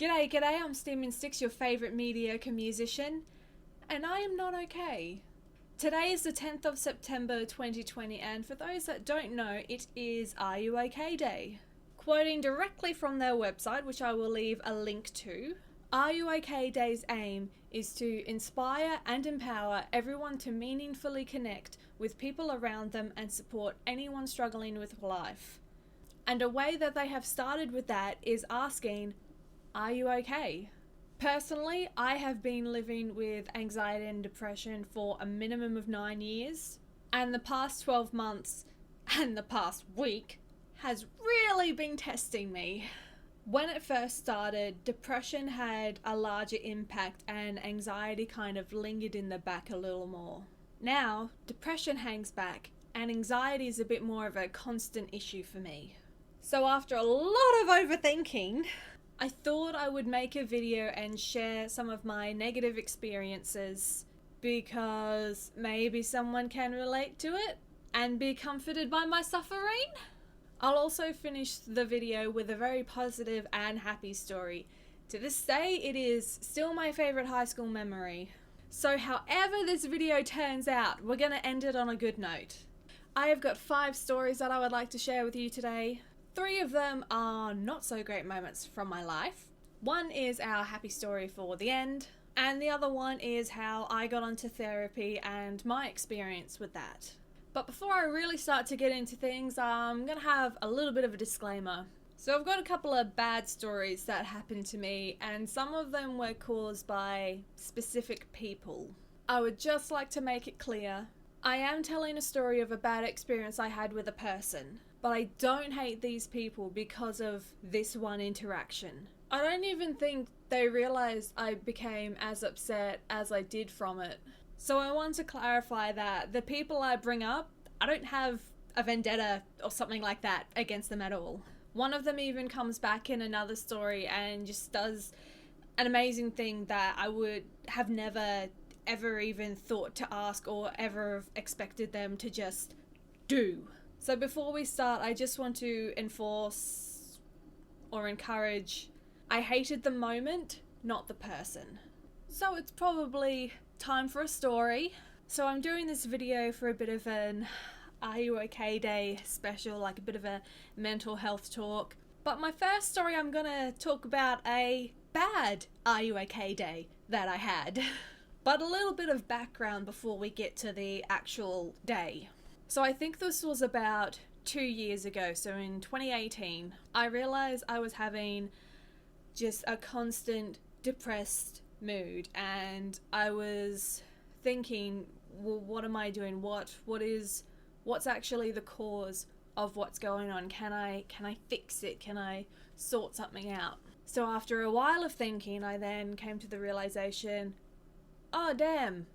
G'day, g'day, I'm Steamin STIX, your favourite mediocre musician, and I am not okay. Today is the 10th of September 2020, and for those that don't know, it is Are You OK Day. Quoting directly from their website, which I will leave a link to, Are You OK Day's aim is to inspire and empower everyone to meaningfully connect with people around them and support anyone struggling with life. And a way that they have started with that is asking, are you okay? Personally, I have been living with anxiety and depression for a minimum of 9 years, and the past 12 months and the past week has really been testing me. When it first started, depression had a larger impact and anxiety kind of lingered in the back a little more. Now, depression hangs back and anxiety is a bit more of a constant issue for me. So after a lot of overthinking, I thought I would make a video and share some of my negative experiences because maybe someone can relate to it and be comforted by my suffering. I'll also finish the video with a very positive and happy story. To this day, it is still my favorite high school memory. So however this video turns out, we're gonna end it on a good note. I have got 5 stories that I would like to share with you today. 3 of them are not so great moments from my life. One is our happy story for the end, and the other one is how I got onto therapy and my experience with that. But before I really start to get into things, I'm gonna have a little bit of a disclaimer. So I've got a couple of bad stories that happened to me, and some of them were caused by specific people. I would just like to make it clear, I am telling a story of a bad experience I had with a person. But I don't hate these people because of this one interaction. I don't even think they realized I became as upset as I did from it. So I want to clarify that the people I bring up, I don't have a vendetta or something like that against them at all. One of them even comes back in another story and just does an amazing thing that I would have never ever even thought to ask or ever expected them to just do. So before we start, I just want to enforce or encourage, I hated the moment, not the person. So it's probably time for a story. So I'm doing this video for a bit of an Are You OK Day special, like a bit of a mental health talk. But my first story, I'm gonna talk about a bad Are You OK Day that I had. But a little bit of background before we get to the actual day. So I think this was about 2 years ago, so in 2018, I realized I was having just a constant depressed mood, and I was thinking, well, what am I doing? What's actually the cause of what's going on? Can I fix it? Can I sort something out? So after a while of thinking, I then came to the realization, oh damn,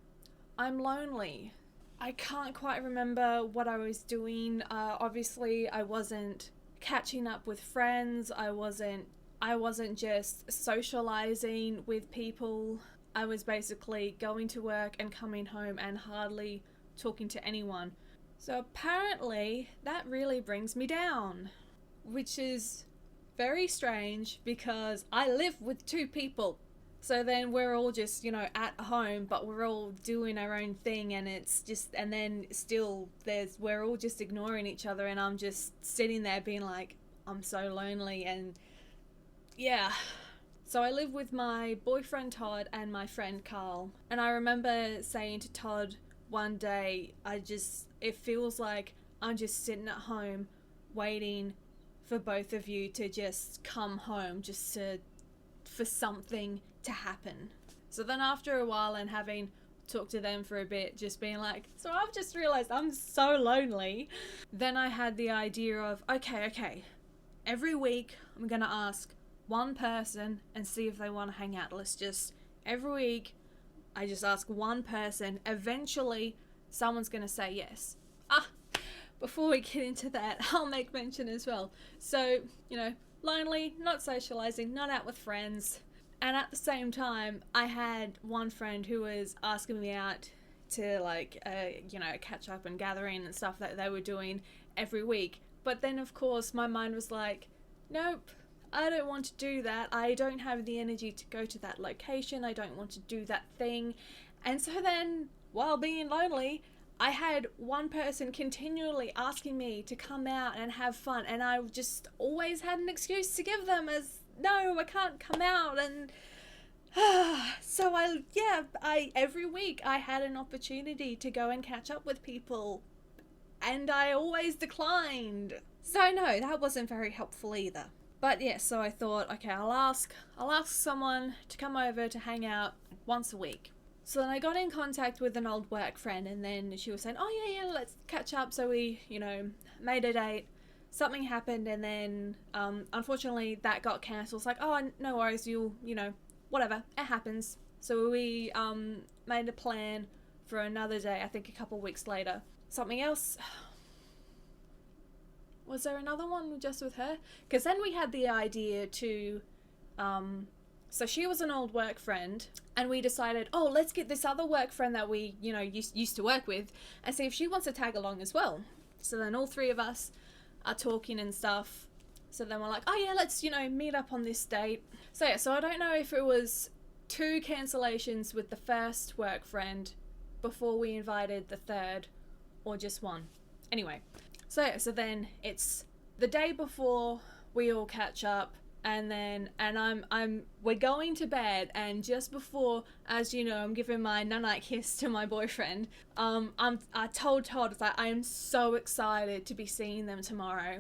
I'm lonely. I can't quite remember what I was doing. Obviously, I wasn't catching up with friends. I wasn't just socializing with people. I was basically going to work and coming home and hardly talking to anyone. So apparently, that really brings me down, which is very strange because I live with 2 people. So then we're all just, at home, but we're all doing our own thing, and we're all just ignoring each other, and I'm just sitting there being like, I'm so lonely, and yeah. So I live with my boyfriend Todd and my friend Carl, and I remember saying to Todd one day, it feels like I'm just sitting at home waiting for both of you to just come home, for something to happen. So then after a while and having talked to them for a bit, just being like, so I've just realized I'm so lonely. Then I had the idea of, okay, every week I'm gonna ask one person and see if they want to hang out. Every week I just ask one person, eventually someone's gonna say yes. Before we get into that, I'll make mention as well. So, lonely, not socializing, not out with friends. And at the same time, I had one friend who was asking me out to catch up and gathering and stuff that they were doing every week. But then of course my mind was like, nope, I don't want to do that. I don't have the energy to go to that location. I don't want to do that thing. And so then, while being lonely, I had one person continually asking me to come out and have fun, and I just always had an excuse to give them as, no, I can't come out. And so I every week I had an opportunity to go and catch up with people, and I always declined. So no, that wasn't very helpful either. But yeah, so I thought, okay, I'll ask someone to come over to hang out once a week. So then I got in contact with an old work friend, and then she was saying, oh yeah, let's catch up. So we, made a date. Something happened, and then unfortunately that got cancelled. It's like, oh, no worries, whatever, it happens. So we made a plan for another day, I think a couple weeks later. Something else. Was there another one just with her? Because then we had the idea to... So she was an old work friend, and we decided, oh, let's get this other work friend that we, used to work with, and see if she wants to tag along as well. So then all three of us are talking and stuff. So then we're like, oh yeah, let's, meet up on this date. So yeah, so I don't know if it was 2 cancellations with the first work friend before we invited the third, or just 1. Anyway, so then it's the day before we all catch up. And we're going to bed, and just before, as you know, I'm giving my night kiss to my boyfriend. I told Todd, it's like, I am so excited to be seeing them tomorrow.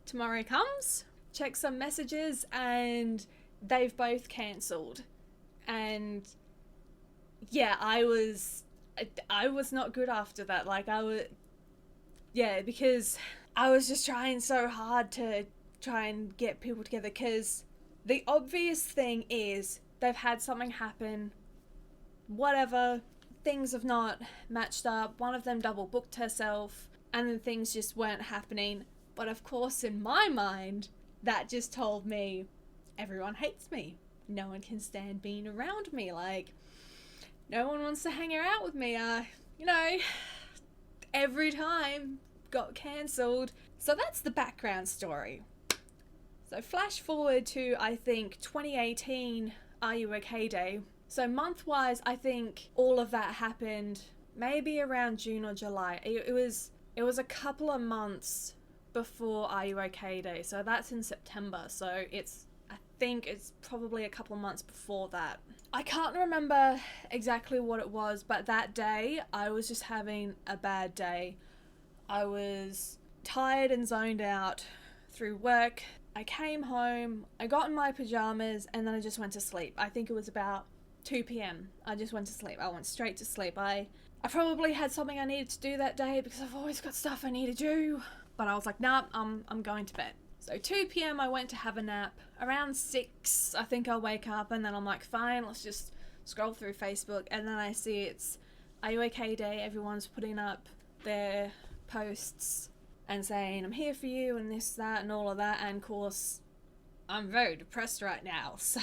Tomorrow comes, check some messages, and they've both cancelled. And yeah, I was not good after that. Because I was just trying so hard to try and get people together, because the obvious thing is they've had something happen, whatever, things have not matched up, one of them double booked herself, and then things just weren't happening. But of course, in my mind, that just told me everyone hates me, no one can stand being around me, no one wants to hang out with me. Every time got cancelled. So that's the background story. So flash forward to, I think, 2018 Are You OK Day. So month-wise, I think all of that happened maybe around June or July. It was a couple of months before Are You OK Day. So that's in September. So I think it's probably a couple of months before that. I can't remember exactly what it was, but that day I was just having a bad day. I was tired and zoned out through work. I came home, I got in my pajamas, and then I just went to sleep. I think it was about 2 p.m. I just went to sleep. I went straight to sleep. I probably had something I needed to do that day, because I've always got stuff I need to do. But I was like, nah, I'm going to bed. So 2 p.m. I went to have a nap. Around 6, I think I'll wake up, and then I'm like, fine, let's just scroll through Facebook. And then I see it's Are You OK Day. Everyone's putting up their posts and saying, I'm here for you, and this, that, and all of that. And of course, I'm very depressed right now. So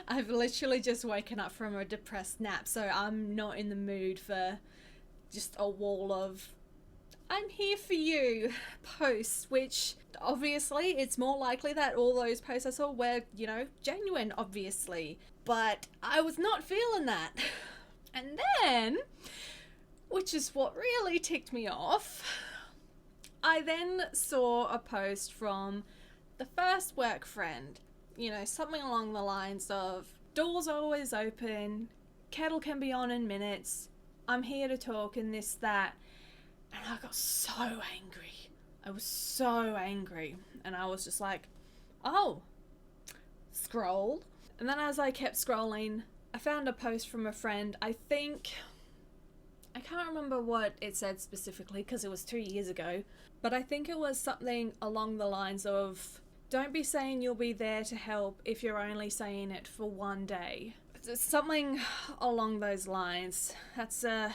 I've literally just woken up from a depressed nap. So I'm not in the mood for just a wall of, I'm here for you posts, which obviously it's more likely that all those posts I saw were, genuine, obviously. But I was not feeling that. And then, which is what really ticked me off, I then saw a post from the first work friend, something along the lines of, doors are always open, kettle can be on in minutes, I'm here to talk, and this, that. And I got so angry. I was so angry. And I was just like, oh, scroll. And then as I kept scrolling, I found a post from a friend. I can't remember what it said specifically, because it was 2 years ago. But I think it was something along the lines of, don't be saying you'll be there to help if you're only saying it for one day. It's something along those lines. That's the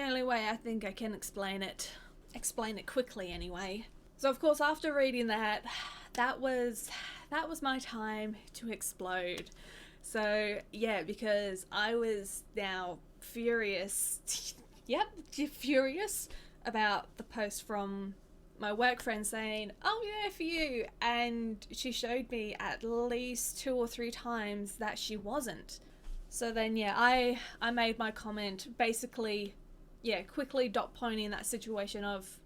only way I think I can explain it. Explain it quickly anyway. So of course, after reading that was my time to explode. So yeah, because I was now furious. Yep, furious about the post from my work friend saying, "Oh yeah, for you," and she showed me at least 2 or 3 times that she wasn't. So then yeah, I made my comment basically, yeah, quickly dot pointing that situation of,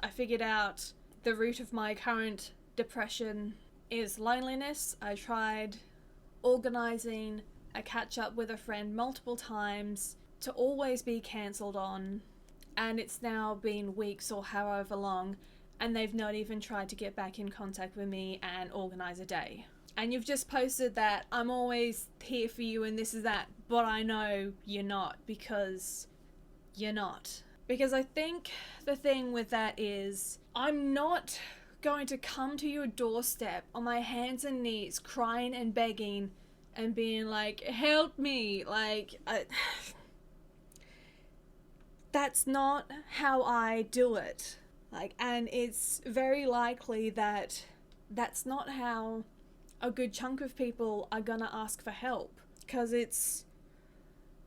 I figured out the root of my current depression is loneliness. I tried organising a catch up with a friend multiple times to always be cancelled on, and it's now been weeks or however long, and they've not even tried to get back in contact with me and organise a day. And you've just posted that I'm always here for you and this is that, but I know you're not, because you're not. Because I think the thing with that is, I'm not going to come to your doorstep on my hands and knees crying and begging and being like, help me, like, that's not how I do it. Like, and it's very likely that that's not how a good chunk of people are gonna ask for help, because it's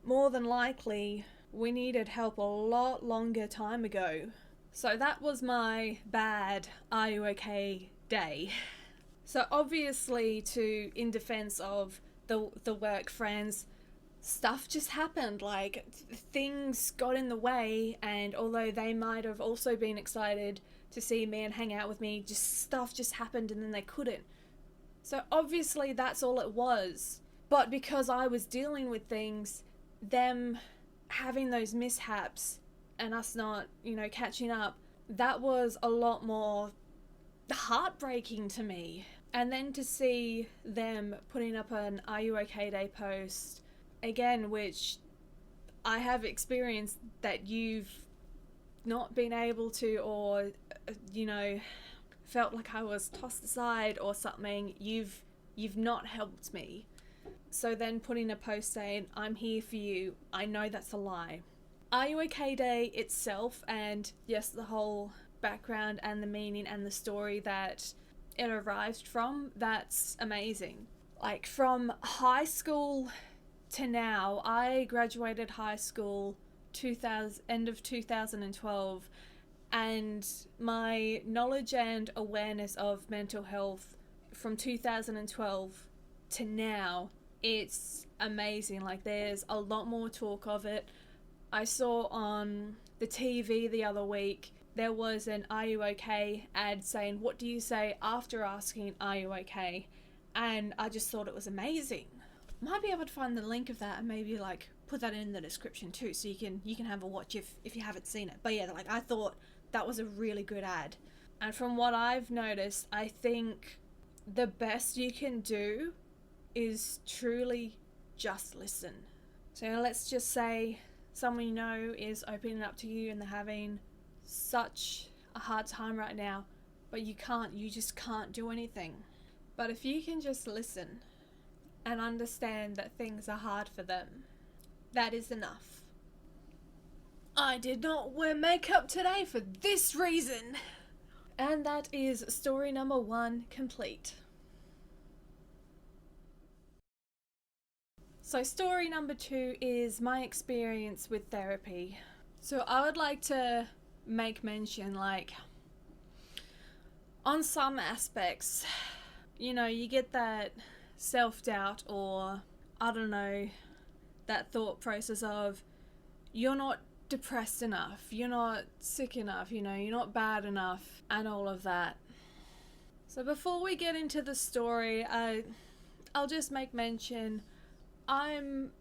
more than likely we needed help a lot longer time ago. So that was my bad "are you okay" day. So obviously, in defense of the work friends, stuff just happened. Like, things got in the way, and although they might have also been excited to see me and hang out with me, just stuff just happened and then they couldn't. So obviously that's all it was. But because I was dealing with things, them having those mishaps and us not, catching up, that was a lot more heartbreaking to me. And then to see them putting up an "Are you okay" day post again, which I have experienced that you've not been able to, or felt like I was tossed aside or something, you've not helped me. So then putting a post saying, "I'm here for you," I know that's a lie. "Are you okay" day itself, and yes, the whole background and the meaning and the story that it arrived from, that's amazing. Like, from high school to now, I graduated high school end of 2012, and my knowledge and awareness of mental health from 2012 to now, it's amazing. Like, there's a lot more talk of it. I saw on the TV the other week, there was an "Are you okay" ad saying, "What do you say after asking, are you okay?" And I just thought it was amazing. Might be able to find the link of that and maybe like put that in the description too, so you can have a watch if you haven't seen it. But yeah, like, I thought that was a really good ad. And from what I've noticed, I think the best you can do is truly just listen. So let's just say someone you know is opening up to you and they're having such a hard time right now, but you just can't do anything. But if you can just listen and understand that things are hard for them, that is enough. I did not wear makeup today for this reason. And that is story number 1 complete. So story number 2 is my experience with therapy. So I would like to make mention, like, on some aspects, you get that self-doubt, or I don't know, that thought process of, you're not depressed enough, you're not sick enough, you're not bad enough, and all of that. So before we get into the story, I'll just make mention, I'm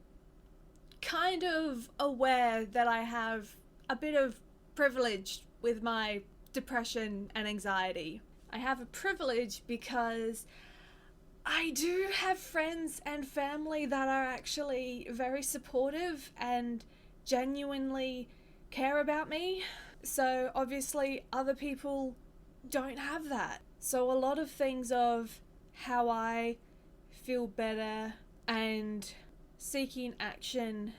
kind of aware that I have a bit of privilege with my depression and anxiety. I have a privilege because I do have friends and family that are actually very supportive and genuinely care about me. So obviously other people don't have that. So a lot of things of how I feel better and seeking action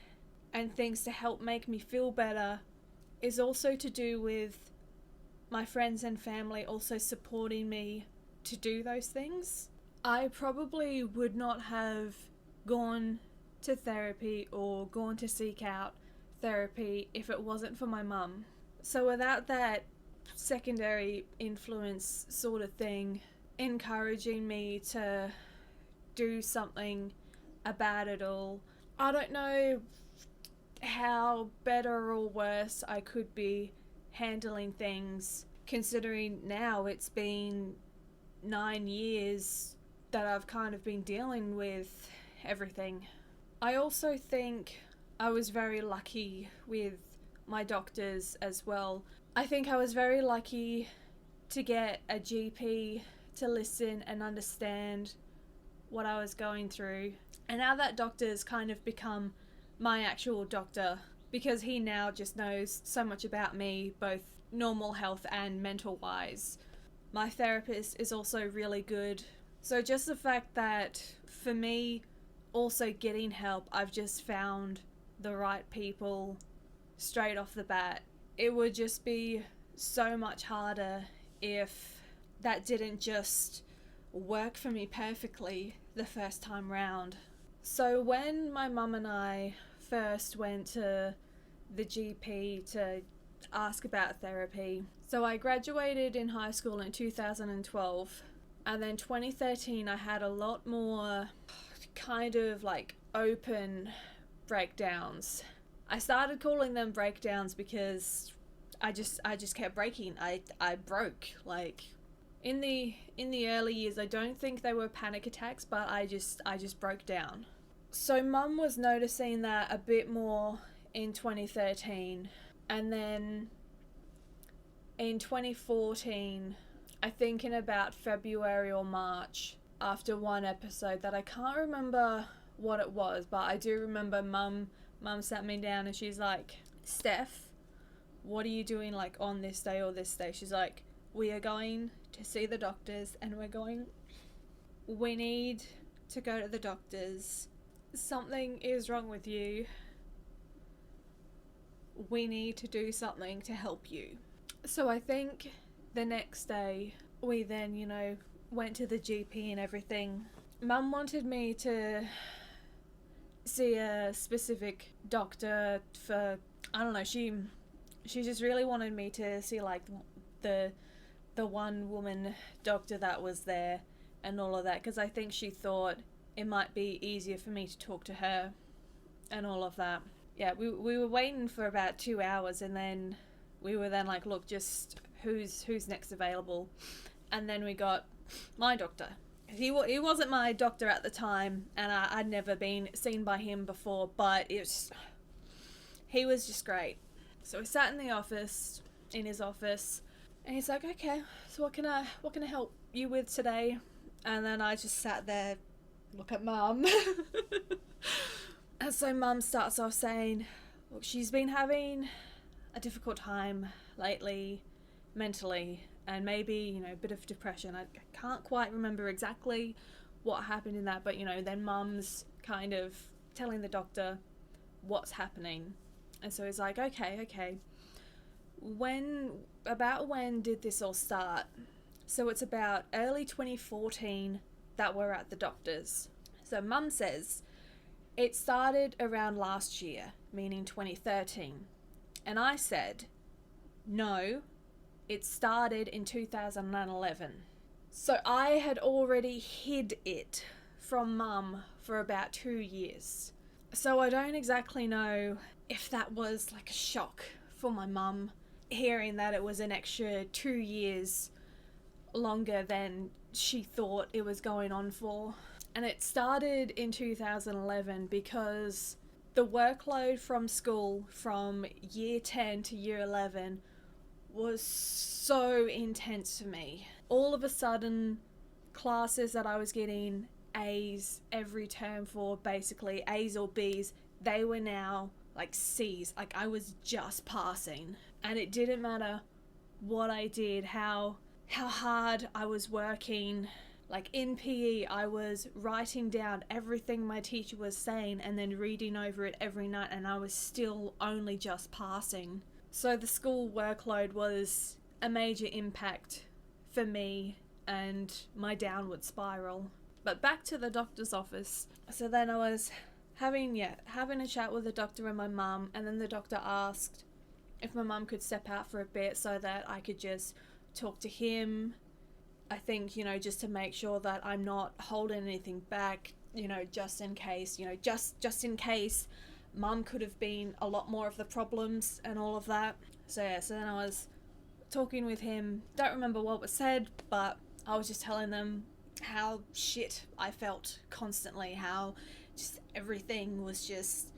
and things to help make me feel better is also to do with my friends and family also supporting me to do those things. I probably would not have gone to therapy or gone to seek out therapy if it wasn't for my mum. So without that secondary influence sort of thing, encouraging me to do something about it all. I don't know how better or worse I could be handling things, considering now it's been 9 years that I've kind of been dealing with everything. I also think I was very lucky with my doctors as well. I think I was very lucky to get a GP to listen and understand what I was going through. And now that doctor's kind of become my actual doctor, because he now just knows so much about me, both normal health and mental wise. My therapist is also really good. So just the fact that for me, also getting help, I've just found the right people straight off the bat. It would just be so much harder if that didn't just work for me perfectly the first time round. So when my mum and I first went to the GP to ask about therapy, so I graduated in high school in 2012, and then 2013 I had a lot more kind of like open breakdowns. I started calling them breakdowns because I just kept breaking. I broke. Like in the early years, I don't think they were panic attacks, but I just broke down. So mum was noticing that a bit more in 2013, and then in 2014, I think in about February or March, after one episode that I can't remember what it was, but I do remember mum sat me down and she's like, Steph, what are you doing like on this day or this day? She's like, we are going to see the doctors and we need to go to the doctors. Something is wrong with you. We need to do something to help you. So I think the next day we then, went to the GP and everything. Mum wanted me to see a specific doctor for, I don't know, she just really wanted me to see like the one woman doctor that was there and all of that, because I think she thought it might be easier for me to talk to her and all of that. Yeah, we were waiting for about 2 hours, and then we were then like, look, just who's next available, and then we got my doctor. He wasn't my doctor at the time, and I'd never been seen by him before, but he was just great. So we sat in his office, and he's like, okay, so what can I help you with today? And then I just sat there, look at mum. And so mum starts off saying, look, she's been having a difficult time lately, mentally, and maybe, a bit of depression. I can't quite remember exactly what happened in that, but, then mum's kind of telling the doctor what's happening. And so he's like, okay. When did this all start? So it's about early 2014 that we're at the doctor's. So mum says it started around last year, meaning 2013. And I said, no, it started in 2011. So I had already hid it from mum for about 2 years. So I don't exactly know if that was like a shock for my mum, hearing that it was an extra 2 years longer than she thought it was going on for. And it started in 2011 because the workload from school from year 10 to year 11 was so intense for me. All of a sudden, classes that I was getting A's every term for, basically A's or B's, they were now like C's. Like I was just passing, and it didn't matter what I did, how hard I was working. Like in PE, I was writing down everything my teacher was saying and then reading over it every night, and I was still only just passing. So the school workload was a major impact for me and my downward spiral. But back to the doctor's office. So then I was having a chat with the doctor and my mum, and then the doctor asked, if my mum could step out for a bit so that I could just talk to him. I think, just to make sure that I'm not holding anything back, just in case, just in case mum could have been a lot more of the problems and all of that. So yeah, so then I was talking with him. Don't remember what was said, but I was just telling them how shit I felt constantly, how just everything was just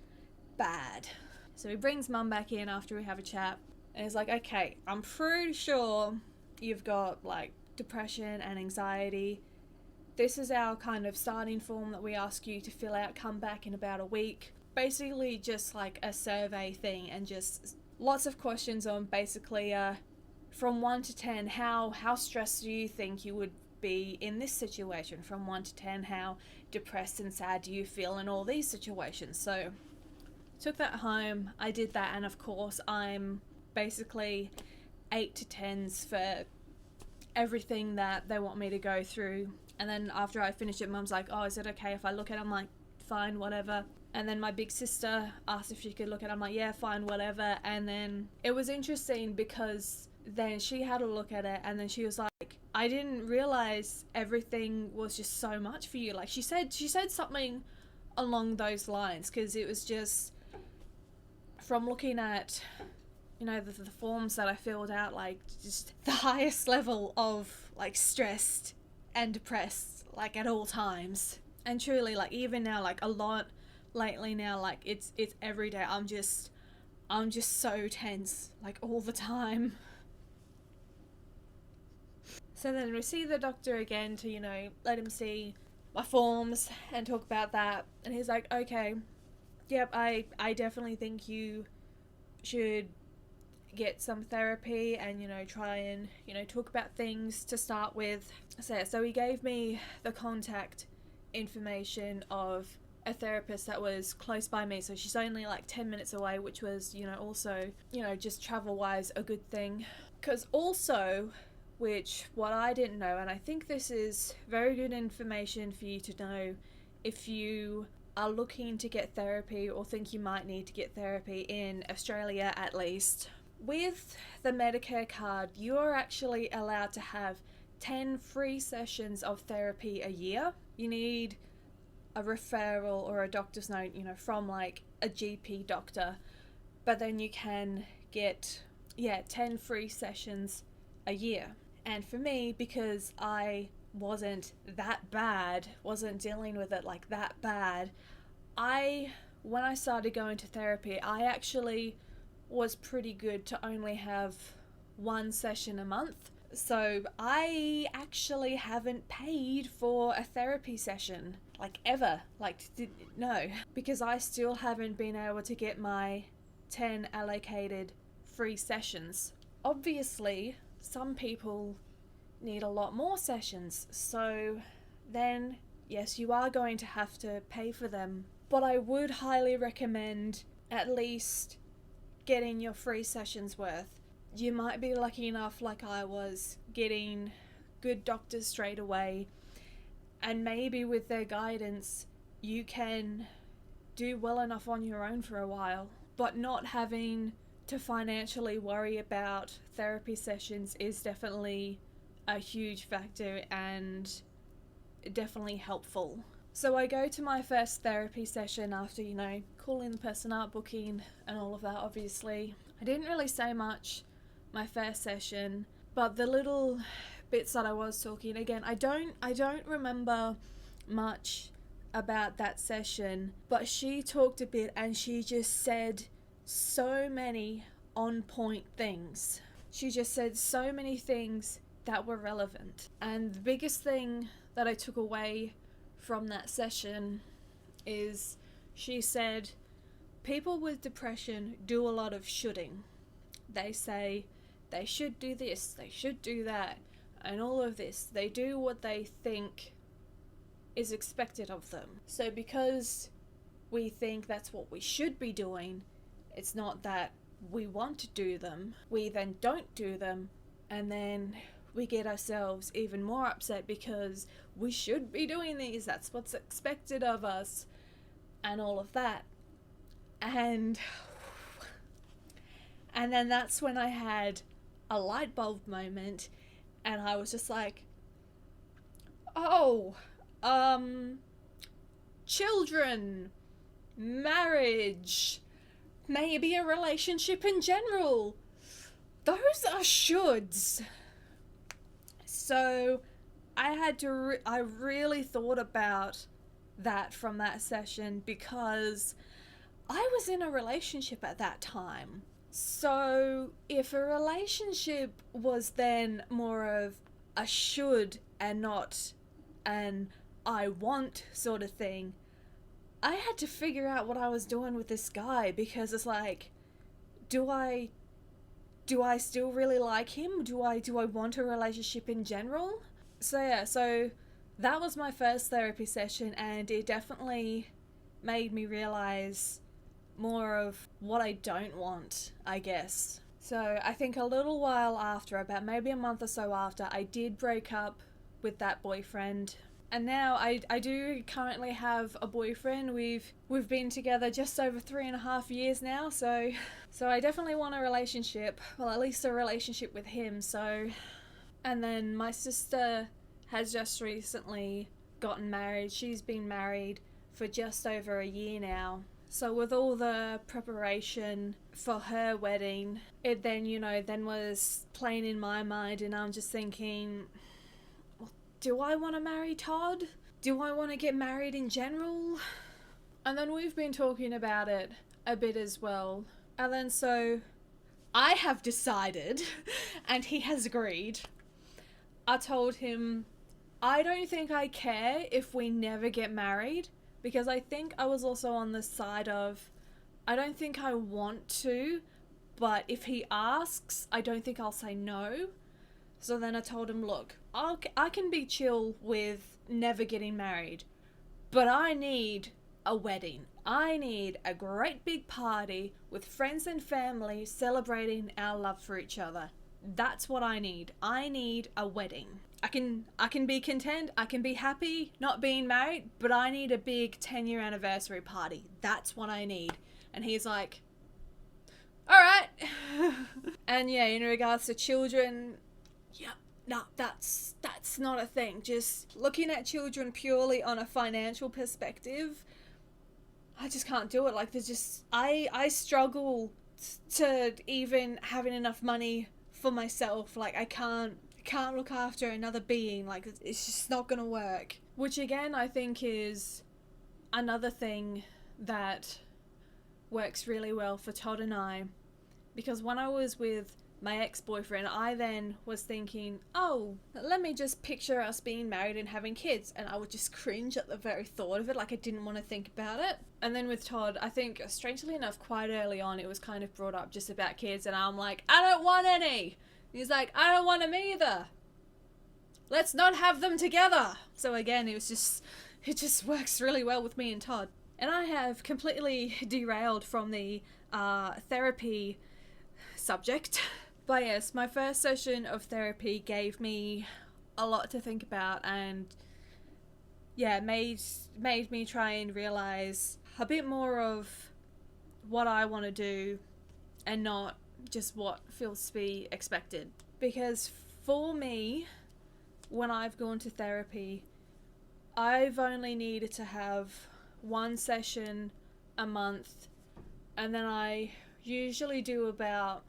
bad. So he brings mum back in after we have a chat, and he's like, okay, I'm pretty sure you've got like depression and anxiety. This is our kind of starting form that we ask you to fill out, come back in about a week. Basically just like a survey thing, and just lots of questions on basically from 1 to 10, how stressed do you think you would be in this situation? From 1 to 10, how depressed and sad do you feel in all these situations? So took that home, I did that, and of course I'm basically 8 to 10s for everything that they want me to go through. And then after I finished it, mum's like, oh, is it okay if I look at it? I'm like, fine, whatever. And then my big sister asked if she could look at it. I'm like, yeah, fine, whatever. And then it was interesting because then she had a look at it, and then she was like, I didn't realize everything was just so much for you. Like she said something along those lines, because it was just from looking at the forms that I filled out, like just the highest level of like stressed and depressed, like at all times. And truly, like even now, like a lot lately now, like it's every day. I'm just so tense, like all the time. So then we see the doctor again to, let him see my forms and talk about that. And he's like, okay, yep, I definitely think you should get some therapy and, try and, talk about things to start with. So he gave me the contact information of a therapist that was close by me. So she's only like 10 minutes away, which was, also, just travel-wise a good thing. Because also, which what I didn't know, and I think this is very good information for you to know if you are looking to get therapy or think you might need to get therapy in Australia at least. With the Medicare card, you are actually allowed to have 10 free sessions of therapy a year. You need a referral or a doctor's note, from like a GP doctor, but then you can get 10 free sessions a year. And for me, because I wasn't dealing with it like that bad, when I started going to therapy, I actually was pretty good to only have 1 session a month. So I actually haven't paid for a therapy session, like ever, no, because I still haven't been able to get my 10 allocated free sessions. Obviously, some people need a lot more sessions, so then yes, you are going to have to pay for them. But I would highly recommend at least getting your free sessions worth. You might be lucky enough, like I was, getting good doctors straight away, and maybe with their guidance you can do well enough on your own for a while. But not having to financially worry about therapy sessions is definitely a huge factor and definitely helpful. So I go to my first therapy session after, calling the person up, booking and all of that, obviously. I didn't really say much my first session, but the little bits that I was talking, again, I don't remember much about that session, but she talked a bit and she just said so many on point things. She just said so many things that were relevant. And the biggest thing that I took away from that session is she said people with depression do a lot of shoulding. They say they should do this, they should do that, and all of this. They do what they think is expected of them. So because we think that's what we should be doing, it's not that we want to do them, we then don't do them, and then we get ourselves even more upset because we should be doing these, that's what's expected of us, and all of that. And And then that's when I had a light bulb moment, and I was just like, oh, children, marriage, maybe a relationship in general. Those are shoulds. So I really thought about that from that session, because I was in a relationship at that time. So if a relationship was then more of a should and not an I want sort of thing, I had to figure out what I was doing with this guy, because it's like, do I still really like him? Do I want a relationship in general? So yeah, so that was my first therapy session, and it definitely made me realize more of what I don't want, I guess. So I think a little while after, about maybe a month or so after, I did break up with that boyfriend. And now I do currently have a boyfriend. We've been together just over 3.5 years now, so I definitely want a relationship. Well, at least a relationship with him. So, and then my sister has just recently gotten married. She's been married for just over a year now. So with all the preparation for her wedding, it then, then was playing in my mind, and I'm just thinking, do I want to marry Todd? Do I want to get married in general? And then we've been talking about it a bit as well. And then so I have decided, and he has agreed. I told him, I don't think I care if we never get married, because I think I was also on the side of, I don't think I want to, but if he asks, I don't think I'll say no. So then I told him, look, I can be chill with never getting married, but I need a wedding. I need a great big party with friends and family celebrating our love for each other. That's what I need. I need a wedding. I can be content, I can be happy not being married, but I need a big 10-year anniversary party. That's what I need. And he's like, alright. And yeah, in regards to children, yeah, no, that's not a thing. Just looking at children purely on a financial perspective, I just can't do it. Like, there's just, I struggle to even having enough money for myself. Like, I can't look after another being. Like, it's just not gonna work. Which again, I think is another thing that works really well for Todd and I, because when I was with my ex-boyfriend, I then was thinking, oh, let me just picture us being married and having kids, and I would just cringe at the very thought of it. Like, I didn't want to think about it. And then with Todd, I think, strangely enough, quite early on, it was kind of brought up just about kids, and I'm like, I don't want any. He's like, I don't want them either. Let's not have them together. So again, it just works really well with me and Todd. And I have completely derailed from the therapy subject. But yes, my first session of therapy gave me a lot to think about, and yeah, made me try and realize a bit more of what I want to do and not just what feels to be expected. Because for me, when I've gone to therapy, I've only needed to have one session a month, and then I usually do about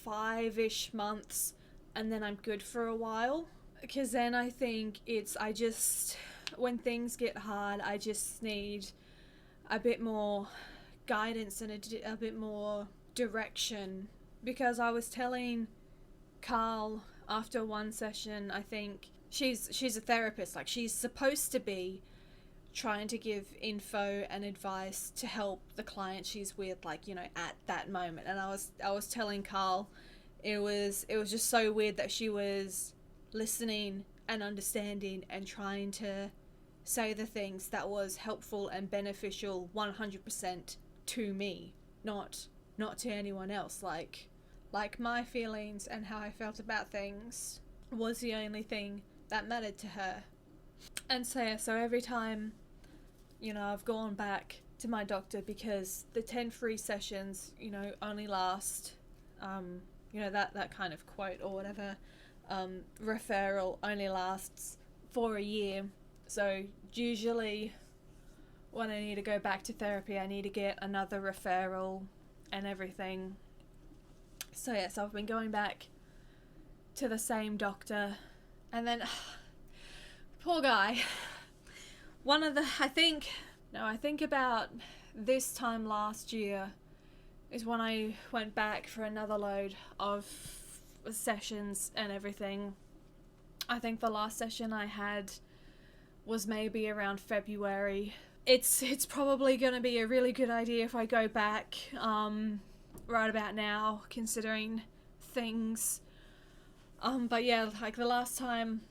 5-ish months, and then I'm good for a while. Because then I think when things get hard, I just need a bit more guidance and a bit more direction. Because I was telling Carl after one session, I think she's a therapist, like she's supposed to be trying to give info and advice to help the client she's with, like, at that moment. And I was telling Carl, it was just so weird that she was listening and understanding and trying to say the things that was helpful and beneficial 100% to me, not to anyone else. Like my feelings and how I felt about things was the only thing that mattered to her. And so every time, I've gone back to my doctor, because the 10 free sessions, you know, only last, you know, that kind of quote or whatever, referral only lasts for a year. So usually when I need to go back to therapy, I need to get another referral and everything. So yes, I've been going back to the same doctor, and then poor guy. I think about this time last year is when I went back for another load of sessions and everything. I think the last session I had was maybe around February. It's probably going to be a really good idea if I go back right about now, considering things. But yeah, like the last time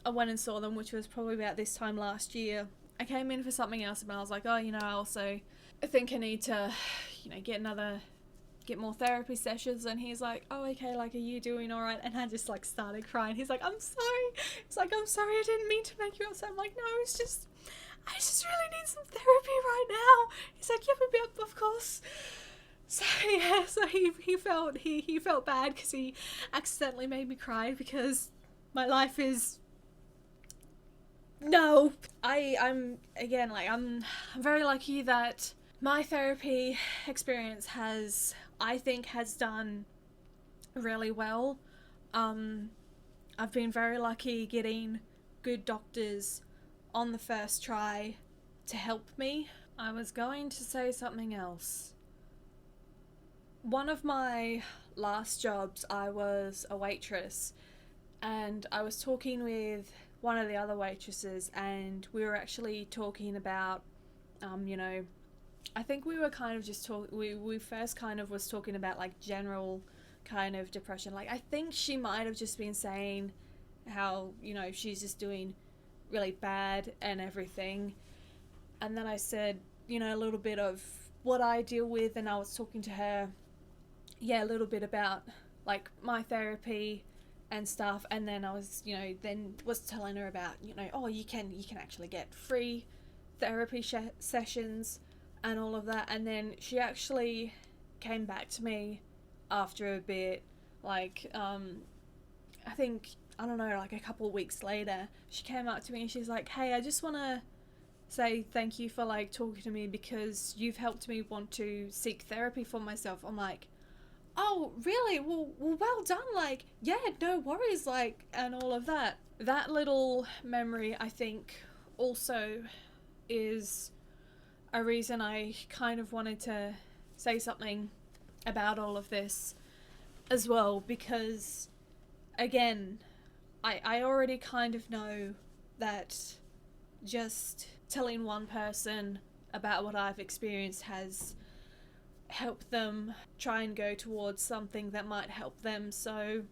I went and saw them, which was probably about this time last year, I came in for something else, and I was like, oh, you know, I also think I need to, you know, get more therapy sessions. And he's like, oh, okay, like, are you doing all right? And I just like started crying. He's like, I'm sorry. It's like, I'm sorry, I didn't mean to make you upset. I'm like, no, I just really need some therapy right now. He's like, yeah, of course. So yeah, so he felt bad because he accidentally made me cry, because my life is no. I'm very lucky that my therapy experience I think has done really well. I've been very lucky getting good doctors on the first try to help me. I was going to say something else. One of my last jobs, I was a waitress, and I was talking with one of the other waitresses, and we were actually talking about, you know, I think we were kind of just we first kind of was talking about like general kind of depression. Like, I think she might have just been saying how, you know, she's just doing really bad and everything. And then I said, you know, a little bit of what I deal with, and I was talking to her, yeah, a little bit about like my therapy and stuff. And then I was, you know, then was telling her about, you know, oh, you can actually get free therapy sessions and all of that. And then she actually came back to me after a bit, like I think, I don't know, like a couple of weeks later, she came up to me and she's like, hey, I just want to say thank you for like talking to me, because you've helped me want to seek therapy for myself. I'm like, oh, really? Well done. Like, yeah, no worries. Like, and all of that. That little memory, I think, also is a reason I kind of wanted to say something about all of this as well, because, again, I already kind of know that just telling one person about what I've experienced has helped them try and go towards something that might help them. So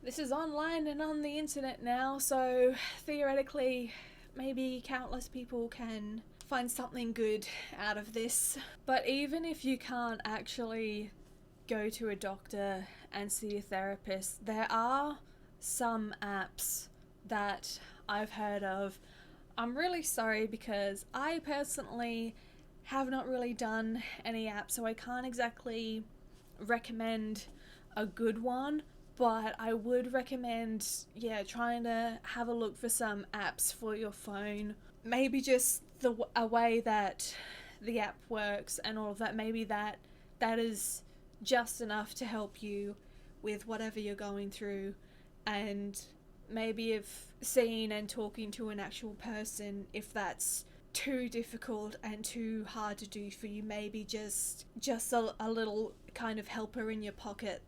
this is online and on the internet now, so theoretically maybe countless people can find something good out of this. But even if you can't actually go to a doctor and see a therapist, there are some apps that I've heard of. I'm really sorry, because I personally have not really done any apps, so I can't exactly recommend a good one, but I would recommend, yeah, trying to have a look for some apps for your phone. Maybe just a way that the app works and all of that, maybe that is just enough to help you with whatever you're going through. And maybe if seeing and talking to an actual person, if that's too difficult and too hard to do for you, maybe just a little kind of helper in your pocket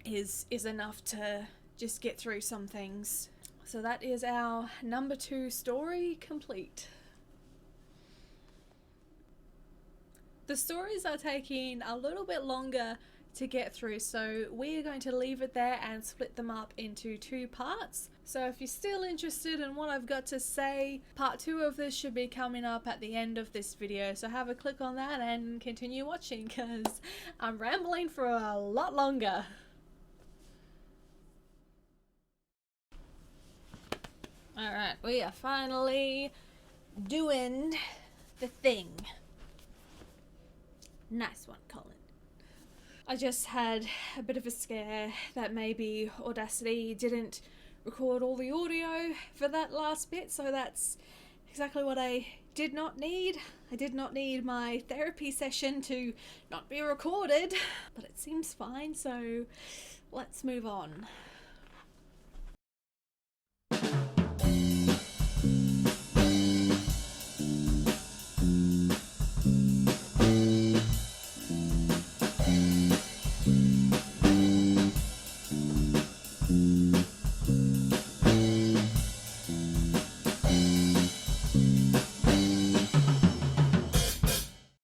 is enough to just get through some things. So that is our number 2 story complete. The stories are taking a little bit longer to get through, so we are going to leave it there and split them up into 2 parts. So if you're still interested in what I've got to say, part 2 of this should be coming up at the end of this video, so have a click on that and continue watching, because I'm rambling for a lot longer. Alright, we are finally doing The Thing. Nice one, Colin. I just had a bit of a scare that maybe Audacity didn't record all the audio for that last bit, so that's exactly what I did not need. I did not need my therapy session to not be recorded, but it seems fine, so let's move on.